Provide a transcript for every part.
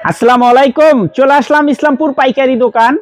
আসসালামু আলাইকুম। চলে আসলাম ইসলামপুর পাইকারি দোকান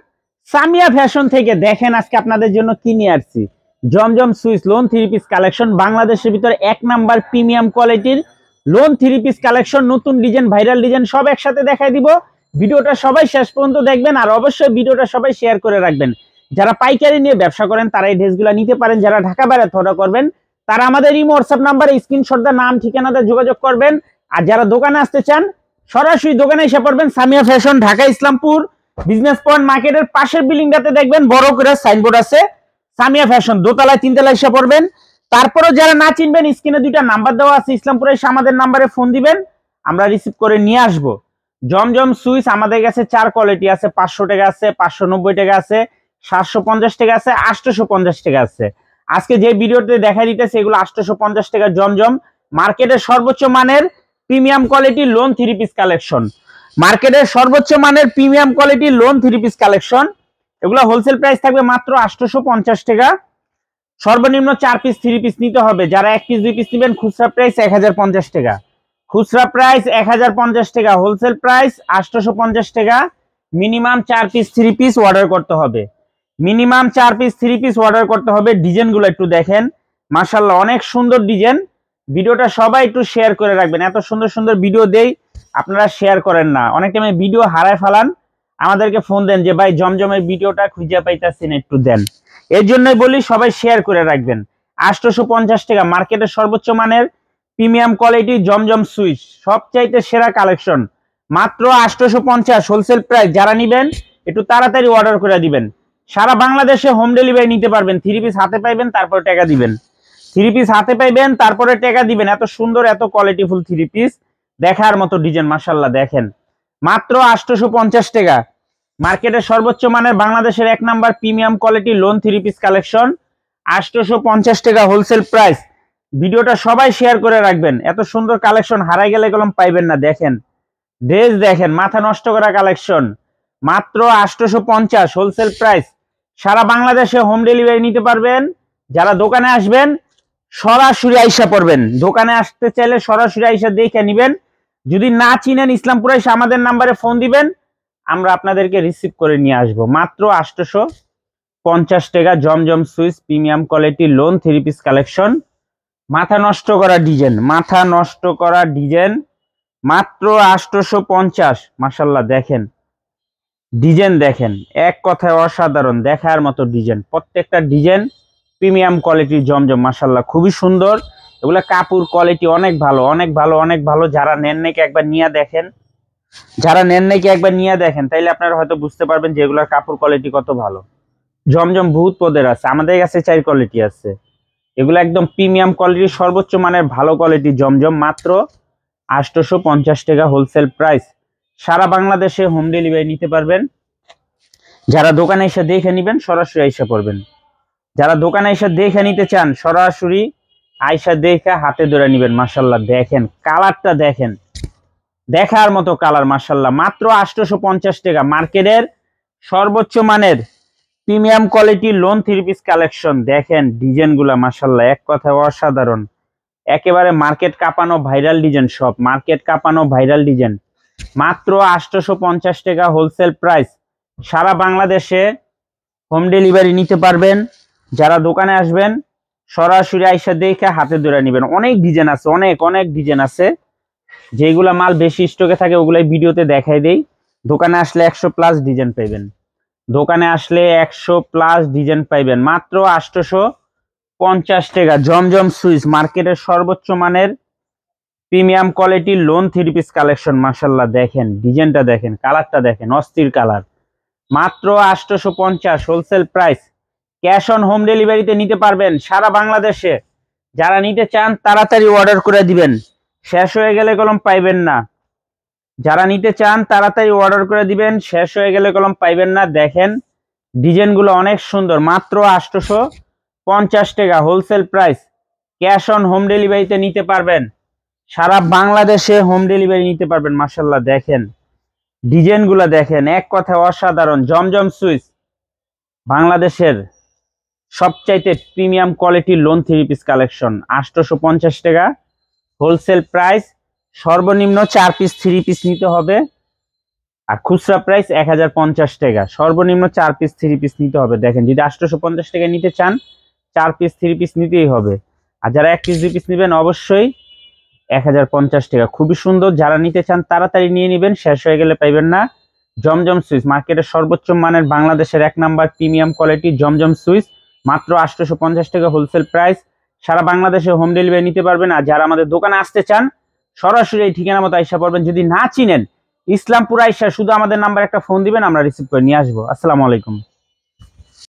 সামিয়া ফ্যাশন থেকে। দেখেন আজকে আপনাদের জন্য কি নিয়ে আসছি। জমজম Swiss lawn three piece collection, বাংলাদেশের ভিতরে এক নাম্বার প্রিমিয়াম কোয়ালিটির লোন থ্রি পিস কালেকশন, নতুন ডিজাইন, ভাইরাল ডিজাইন সব একসাথে দেখাই দিব। ভিডিওটা সবাই শেষ পর্যন্ত দেখবেন, আর অবশ্যই ভিডিওটা সবাই শেয়ার করে রাখবেন। যারা পাইকারি নিয়ে ব্যবসা করেন তারা এই ড্রেসগুলো নিতে পারেন। যারা ঢাকা বাইরে অর্ডার করবেন তারা আমাদের ইমো হোয়াটসঅ্যাপ নাম্বারে স্ক্রিনশট দিয়ে নাম ঠিকানাতে যোগাযোগ করবেন। আর যারা দোকানে আসতে চান সরাসরি দোকানে এসে পড়বেন। Samia fashion, Dhaka Islampur business point মার্কেটের পাশের বিল্ডিংটাতে দেখবেন বড় করে সাইনবোর্ড আছে সামিয়া ফ্যাশন, দোতলায় তিনতলায় এসে পড়বেন। তারপরে যারা না চিনবেন স্ক্রিনে দুইটা নাম্বার দেওয়া আছে, ইসলামপুরে এসে আমাদের নাম্বারে ফোন দিবেন, আমরা রিসিভ করে নিয়ে আসবো। জমজম সুইচ আমাদের কাছে চার কোয়ালিটি আছে, 500 টাকা আছে, 590 টাকা আছে, 750 টাকা আছে, 850 টাকা আছে। আজকে যে ভিডিওতে দেখা দিতেছে এগুলো 850 টাকা জমজম, মার্কেটের সর্বোচ্চ মানের premium quality loan three piece collection. মার্কেটের সর্বোচ্চ মানের premium quality loan three piece collection. এগুলো হোলসেল প্রাইস থাকবে মাত্র 850 টাকা। সর্বনিম্ন 4 পিস 3 পিস নিতে হবে। যারা 1 পিস 2 পিস নেবেন খুচরা প্রাইস 1050 টাকা, খুচরা প্রাইস 1050 টাকা, হোলসেল প্রাইস 850 টাকা। মিনিমাম 4 পিস 3 পিস অর্ডার করতে হবে, মিনিমাম 4 পিস 3 পিস অর্ডার করতে হবে। ডিজাইনগুলো একটু দেখেন, মাশাআল্লাহ অনেক সুন্দর ডিজাইন। ভিডিওটা সবাই একটু শেয়ার করে রাখবেন। এত সুন্দর সুন্দর ভিডিও দেই, আপনারা শেয়ার করেন না, অনেক টাইমে ভিডিও হারায় ফেলান, আমাদেরকে ফোন দেন যে ভাই জমজমের ভিডিওটা খুঁজে পাইতাছি না, একটু দেন। এর জন্যই বলি সবাই শেয়ার করে রাখবেন। 850 টাকা মার্কেটের সর্বোচ্চ মানের প্রিমিয়াম কোয়ালিটি জমজম সুইচ, সবচাইতে সেরা কালেকশন, মাত্র 850 হোলসেল প্রাইস। যারা নিবেন একটু তাড়াতাড়ি অর্ডার করে দিবেন। সারা বাংলাদেশে হোম ডেলিভারি নিতে পারবেন। 3 পিস হাতে পাইবেন, তারপরে টাকা দিবেন। 3 পিস হাতে পাইবেন, তারপরে টাকা দিবেন। এত সুন্দর এত কোয়ালিটিফুল 3 পিস, দেখার মতো ডিজাইন, মাশাআল্লাহ দেখেন। মাত্র 850 টাকা মার্কেটের সর্বোচ্চ মানের বাংলাদেশের এক number premium quality lawn 3 piece collection, 850 টাকা হোলসেল প্রাইস। ভিডিওটা সবাই শেয়ার করে রাখবেন। এত সুন্দর কালেকশন হারাই গেলে কলম পাইবেন না। দেখেন ড্রেস, দেখেন মাথা নষ্ট করা কালেকশন, মাত্র 850 হোলসেল প্রাইস। সারা বাংলাদেশে হোম ডেলিভারি নিতে পারবেন। যারা দোকানে আসবেন সরাসরি আইসা পড়বেন, দোকানে আসতে চাইলে সরাসরি আইসা দেখে নিবেন। যদি না চিনেন ইসলামপুরে এসে আমাদের নাম্বারে ফোন দিবেন, আমরা আপনাদেরকে রিসিভ করে নিয়ে আসবো। মাত্র 850 টাকা জমজম Swiss premium quality lawn 3 piece collection, মাথা নষ্ট করা ডিজাইন, মাথা নষ্ট করা ডিজাইন, মাত্র 850। মাশাআল্লাহ দেখেন ডিজাইন, দেখেন এক কথায় অসাধারণ, দেখার মতো ডিজাইন। প্রত্যেকটা ডিজাইন প্রিমিয়াম কোয়ালিটির জমজম, মাশাআল্লাহ খুবই সুন্দর। এগুলা কাপড় কোয়ালিটি অনেক ভালো, অনেক ভালো, অনেক ভালো। যারা নেন নাকি একবার নিয়ে দেখেন, যারা নেন নাকি একবার নিয়ে দেখেন, তাইলে আপনারা হয়তো বুঝতে পারবেন যে এগুলার কাপড় কোয়ালিটি কত ভালো। জমজম বহুত পদের আছে, আমাদের কাছে 4 কোয়ালিটি আছে। এগুলো একদম প্রিমিয়াম কোয়ালিটির সর্বোচ্চ মানের ভালো কোয়ালিটি জমজম, মাত্র 850 টাকা হোলসেল প্রাইস। সারা বাংলাদেশে হোম ডেলিভারি নিতে পারবেন। যারা দোকানে এসে দেখে নিবেন সরাসরি আইসা পড়বেন। যারা দোকানে এসে দেখে নিতে চান সরাসরি আইসা দেখে হাতে ধরে নিবেন। মাশাআল্লাহ দেখেন কালারটা, দেখেন দেখার মতো কালার, মাশাআল্লাহ মাত্র 850 টাকা মার্কেটের সর্বোচ্চ মানের premium quality lawn 3 piece collection. দেখেন ডিজাইনগুলা, মাশাআল্লাহ এক কথায় অসাধারণ, একেবারে মার্কেট কাঁপানো ভাইরাল ডিজাইন, সব মার্কেট কাঁপানো ভাইরাল ডিজাইন। মাত্র 850 টাকা হোলসেল প্রাইস। সারা বাংলাদেশে হোম ডেলিভারি নিতে পারবেন। যারা দোকানে আসবেন সরাসরি আইসা দেখে হাতে ধরে নেবেন। অনেক ডিজাইন আছে, অনেক অনেক ডিজাইন আছে। যেগুলা মাল বেশি স্টকে থাকে ওগুলাই ভিডিওতে দেখাই দেই। দোকানে আসলে 100 প্লাস ডিজাইন পাইবেন, দোকানে আসলে 100 প্লাস ডিজাইন পাইবেন। মাত্র 850 টাকা জমজম সুইচ, মার্কেটের সর্বোচ্চ মানের premium quality lawn 3 piece collection. মাশাআল্লাহ দেখেন ডিজাইনটা, দেখেন কালারটা, দেখেন অস্থির কালার। মাত্র 850 wholesale price. Cash on home ডেলিভারিতে নিতে পারবেন সারা বাংলাদেশে। যারা নিতে চান তাড়াতাড়ি অর্ডার করে দিবেন, শেষ হয়ে গেলে কলম পাইবেন না। যারা নিতে চান তাড়াতাড়ি অর্ডার করে দিবেন, শেষ হয়ে গেলে কলম পাইবেন না। দেখেন ডিজাইনগুলো অনেক সুন্দর, মাত্র 850 টাকা wholesale price. Cash on home ডেলিভারিতে নিতে পারবেন, সারা বাংলাদেশে হোম ডেলিভারি নিতে পারবেন। মাশাআল্লাহ দেখেন ডিজাইনগুলো, দেখেন এক কথায় অসাধারণ। জমজম সুইচ বাংলাদেশের সবচাইতে প্রিমিয়াম কোয়ালিটির লোন 3 পিস কালেকশন, 850 টাকা হোলসেল প্রাইস। সর্বনিম্ন 4 পিস 3 পিস নিতে হবে। আর খুচরা প্রাইস 1050 টাকা। সর্বনিম্ন 4 পিস 3 পিস নিতে হবে। দেখেন যদি 850 টাকা নিতে চান 4 পিস 3 পিস নিতেই হবে। আর যারা 1 পিস 2 পিস নেবেন অবশ্যই 1050 টাকা। খুবই সুন্দর, যারা নিতে চান তাড়াতাড়ি নিয়ে নেবেন, শেষ হয়ে গেলে পাইবেন না। জমজম সুইচ মার্কেটের সর্বোচ্চ মানের বাংলাদেশের 1 নাম্বার প্রিমিয়াম কোয়ালিটি জমজম সুইচ, মাত্র 850 টাকা হোলসেল প্রাইস। সারা বাংলাদেশে হোম ডেলিভারি নিতে পারবেন। আর যারা আমাদের দোকানে আসতে চান সরাসরি এই ঠিকানা মতো আইসা পড়বেন। যদি না চিনেন ইসলামপুর আইসা শুধু আমাদের নাম্বার একটা ফোন দিবেন, আমরা রিসিভ করে নিয়ে আসবো। আসসালামু আলাইকুম।